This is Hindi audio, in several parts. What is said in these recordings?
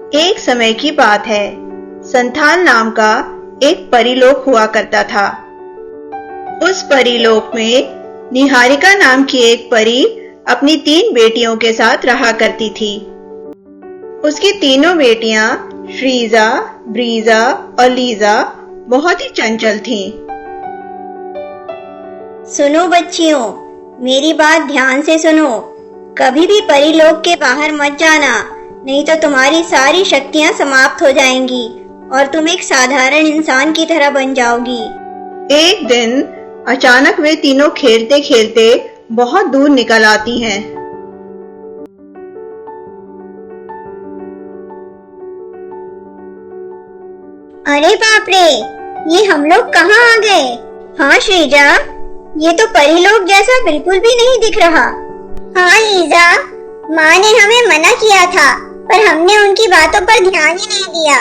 एक समय की बात है। संथाल नाम का एक परीलोक हुआ करता था। उस परीलोक में निहारिका नाम की एक परी अपनी 3 बेटियों के साथ रहा करती थी। उसकी तीनों बेटियां श्रीजा, ब्रीजा और लीजा बहुत ही चंचल थीं। सुनो बच्चियों, मेरी बात ध्यान से सुनो। कभी भी परीलोक के बाहर मत जाना, नहीं तो तुम्हारी सारी शक्तियां समाप्त हो जाएंगी और तुम एक साधारण इंसान की तरह बन जाओगी। एक दिन अचानक वे तीनों खेलते खेलते बहुत दूर निकल आती हैं। अरे बाप रे, ये हम लोग कहाँ आ गए? हाँ श्रीजा, ये तो परीलोक जैसा बिल्कुल भी नहीं दिख रहा। हाँ लीजा, माँ ने हमें मना किया था, पर हमने उनकी बातों पर ध्यान ही नहीं दिया।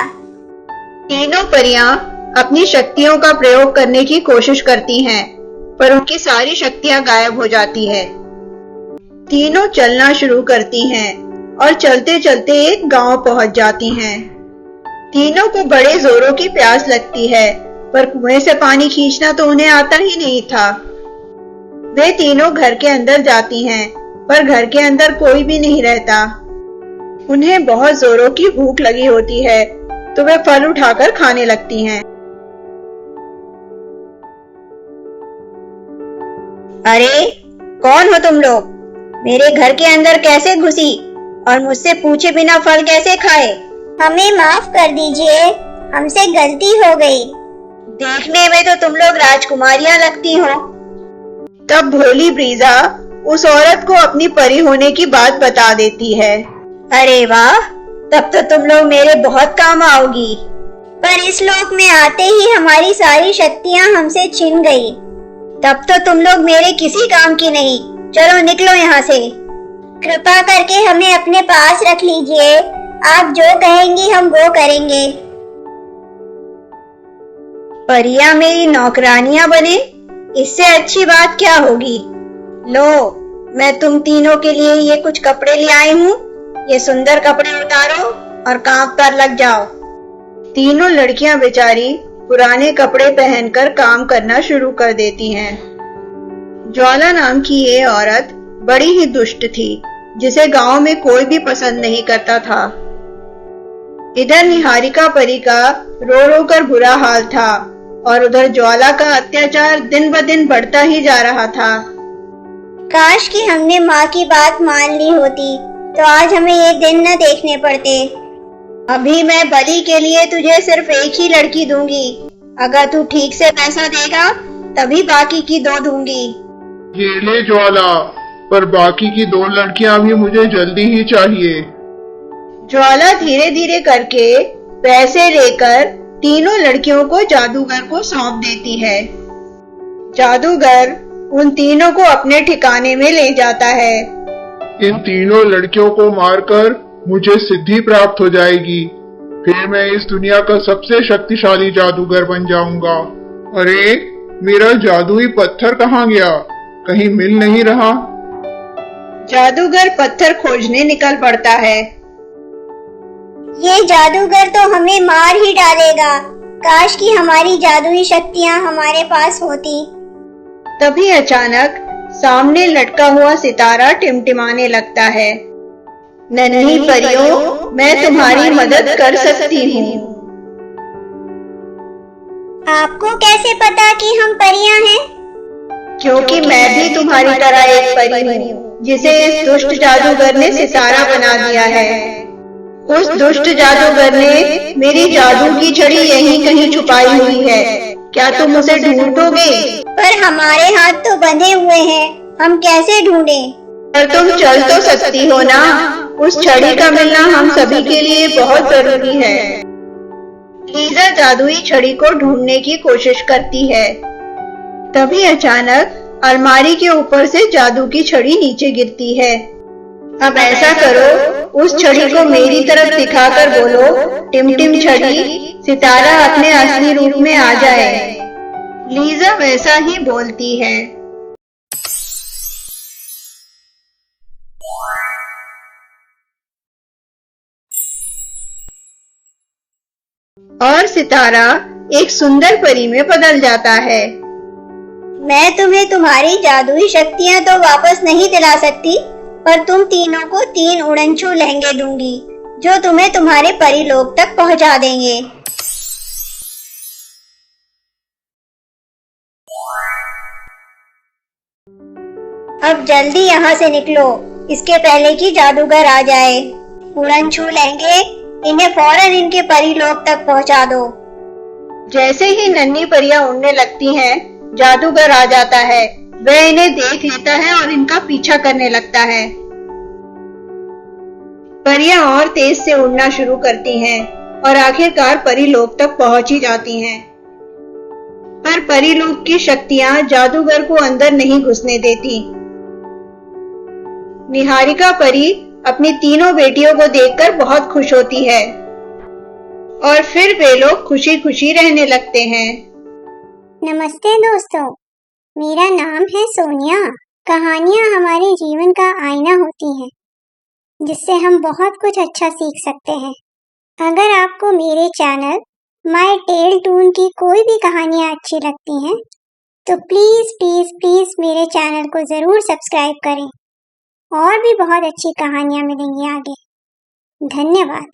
तीनों परियां अपनी शक्तियों का प्रयोग करने की कोशिश करती हैं, पर उनकी सारी शक्तियां गायब हो जाती है। तीनों चलना शुरू करती हैं और चलते चलते एक गांव पहुंच जाती हैं। तीनों को बड़े जोरों की प्यास लगती है, पर कुएं से पानी खींचना तो उन्हें आता ही नहीं था। वे तीनों घर के अंदर जाती हैं, पर घर के अंदर कोई भी नहीं रहता। उन्हें बहुत जोरों की भूख लगी होती है, तो वे फल उठाकर खाने लगती हैं। अरे कौन हो तुम लोग? मेरे घर के अंदर कैसे घुसी और मुझसे पूछे बिना फल कैसे खाए? हमें माफ कर दीजिए, हमसे गलती हो गई। देखने में तो तुम लोग राजकुमारियां लगती हो। तब भोली ब्रीजा उस औरत को अपनी परी होने की बात बता देती है। अरे वाह, तब तो तुम लोग मेरे बहुत काम आओगी। पर इस लोक में आते ही हमारी सारी शक्तियां हमसे छिन गई। तब तो तुम लोग मेरे किसी काम की नहीं। चलो निकलो यहाँ से। कृपा करके हमें अपने पास रख लीजिए। आप जो कहेंगी हम वो करेंगे। परियां मेरी नौकरानियां बने, इससे अच्छी बात क्या होगी। लो, मैं तुम तीनों के लिए ये कुछ कपड़े ले आई हूँ। ये सुंदर कपड़े उतारो और काम पर लग जाओ। तीनों लड़कियां बेचारी पुराने कपड़े पहनकर काम करना शुरू कर देती हैं। ज्वाला नाम की ये औरत बड़ी ही दुष्ट थी, जिसे गांव में कोई भी पसंद नहीं करता था। इधर निहारिका परी का रो रो कर बुरा हाल था और उधर ज्वाला का अत्याचार दिन ब दिन बढ़ता ही जा रहा था। काश कि हमने माँ की बात मान ली होती, तो आज हमें ये दिन न देखने पड़ते। अभी मैं बलि के लिए तुझे सिर्फ एक ही लड़की दूंगी। अगर तू ठीक से पैसा देगा तभी बाकी की 2 दूंगी। ये ले ज्वाला, पर बाकी की 2 लड़कियां भी मुझे जल्दी ही चाहिए। ज्वाला धीरे धीरे करके पैसे लेकर तीनों लड़कियों को जादूगर को सौंप देती है। जादूगर उन तीनों को अपने ठिकाने में ले जाता है। इन तीनों लड़कियों को मारकर मुझे सिद्धि प्राप्त हो जाएगी। फिर मैं इस दुनिया का सबसे शक्तिशाली जादूगर बन जाऊंगा। अरे, मेरा जादुई पत्थर कहाँ गया? कहीं मिल नहीं रहा। जादूगर पत्थर खोजने निकल पड़ता है। ये जादूगर तो हमें मार ही डालेगा। काश कि हमारी जादुई शक्तियाँ हमारे पास होती। तभी अचानक सामने लटका हुआ सितारा टिमटिमाने लगता है। नन्ही परियों, मैं तुम्हारी मदद कर सकती हूँ। आपको कैसे पता कि हम परियां हैं? क्योंकि मैं भी तुम्हारी तरह एक परी हूँ, जिसे इस दुष्ट जादूगर ने सितारा बना दिया है। उस दुष्ट जादूगर ने मेरी जादू की छड़ी यहीं कहीं छुपाई हुई है। क्या तुम उसे ढूंढोगे? पर हमारे हाथ तो बंधे हुए हैं, हम कैसे ढूंढें? पर तुम चल तो सकती हो ना। उस छड़ी का मिलना हम सभी के लिए बहुत जरूरी है। लीजा जादुई छड़ी को ढूंढने की कोशिश करती है। तभी अचानक अलमारी के ऊपर से जादू की छड़ी नीचे गिरती है। अब ऐसा करो, उस छड़ी को मेरी तरफ दिखाकर बोलो, टिमटिम छड़ी, सितारा अपने असली रूप में आ जाए। लीजा वैसा ही बोलती है। और सितारा एक सुंदर परी में बदल जाता है। मैं तुम्हें तुम्हारी जादुई शक्तियां तो वापस नहीं दिला सकती, पर तुम तीनों को 3 उड़नछू लहंगे दूंगी, जो तुम्हें तुम्हारे परीलोक तक पहुंचा देंगे। अब जल्दी यहाँ से निकलो, इसके पहले कि जादूगर आ जाए। उड़नछू लहंगे, इन्हें फौरन इनके परीलोक तक पहुंचा दो। जैसे ही नन्ही परियां उड़ने लगती हैं, जादूगर आ जाता है। वह इन्हें देख लेता है और इनका पीछा करने लगता है। परियां और तेज से उड़ना शुरू करती हैं और आखिरकार परीलोक तक पहुंच ही जाती हैं। पर परीलोक की शक्तियां जादूगर को अंदर नहीं घुसने देती। निहारिका परी अपनी तीनों बेटियों को देखकर बहुत खुश होती है और फिर वे लोग खुशी खुशी रहने लगते हैं। नमस्ते दोस्तों, मेरा नाम है सोनिया। कहानियाँ हमारे जीवन का आईना होती हैं, जिससे हम बहुत कुछ अच्छा सीख सकते हैं। अगर आपको मेरे चैनल माय टेल टून की कोई भी कहानियाँ अच्छी लगती हैं, तो प्लीज प्लीज प्लीज मेरे चैनल को जरूर सब्सक्राइब करें। और भी बहुत अच्छी कहानियाँ मिलेंगी आगे। धन्यवाद।